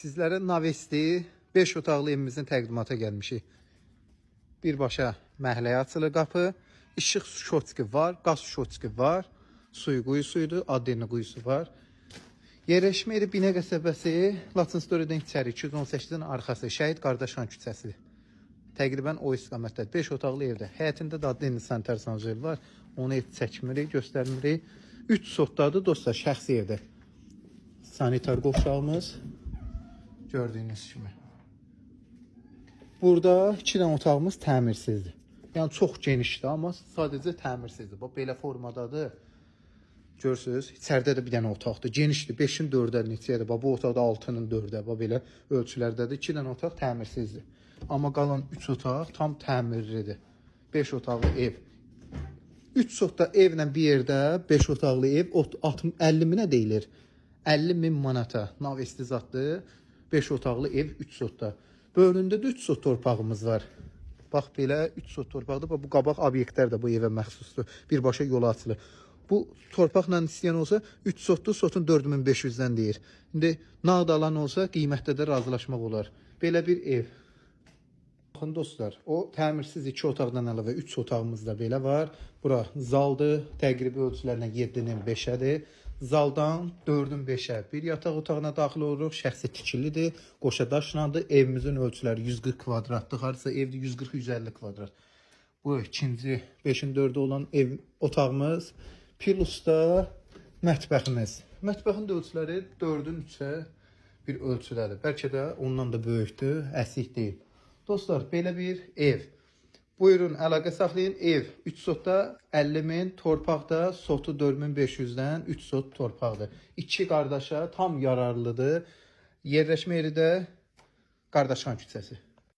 Sizlərə Navesti 5 otaqlı evimizin təqdimata gəlmişik. Birbaşa məhəlləyə açılır qapı, işıq şotski var, qaz şotski var, suyu quyusuydu, addenli quyusu var. Yerləşmə yeri Binə qəsəbəsi, Laçın Story'dən içəri 218-in arxası, Şəhid Qardaşxan küçəsi. Təqribən o istiqamətdə 5 otaqlı evdə. Həyətində da addenli sanitar sanjel var. Onu heç çəkmirik, göstərmirik. 3 sotdadır dostlar, şəxsi evdə. Sanitar qovşağımız. Gördüyünüz kimi. Burada 2 dənə otağımız təmirsizdir. Yəni çox genişdir, amma sadəcə təmirsizdir. Bax, belə formadadır. Görürsünüz, içəridə də bir dənə otaqdır. Genişdir, 5-in 4-ə neçəyədir. Bax, bu otaqda 6-nın 4-ə. Bax, belə ölçülərdədir. 2 dənə otaq təmirsizdir. Amma qalan 3 otaq tam təmirlidir. 5 otaqlı ev. 3 sotda evlə bir yerdə 5 otaqlı ev 50 minə deyilir. 50 min manata Navesti zatdır. 5 otaqlı ev 3 sotda. Böyründə də 3 sot torpağımız var. Bax belə 3 sot torpaqdır. Bu qabaq obyektlər də bu evə məxsusdur. Birbaşa yola açılır. Bu torpaqla istəyən olsa 3 sotdur, sotun 4500-dən deyir. İndi nağd alan olsa qiymətdə də razılaşmaq olar. Belə bir ev. Baxın dostlar, o təmirsiz 2 otaqdan əlavə 3 otağımız da belə var. Bura zaldır. Təqribi ölçülərlə 7-nin 5-ədir. Zaldan 4-ün 5-ə bir yataq otağına daxil oluruq. Şəxsi tikilidir. Qoşa daşlandı. Evimizin ölçüləri 140 kvadratdır. Harasa evdə 140-150 kvadrat. Bu ikinci 5-in 4-də olan ev otağımız. Plusda mətbəximiz. Mətbəxin də ölçüləri 4-ün 3-ə bir ölçülədir. Bəlkə də ondan da böyükdür. Əsik deyil. Dostlar, belə bir ev. Buyurun, əlaqə saxlayın. Ev 3 sotda 50 min, torpaqda sotu 4500-dən 3 sot torpaqdır. 2 qardaşa tam yararlıdır. Yerləşmə yeri də Qardaşxan küçəsi.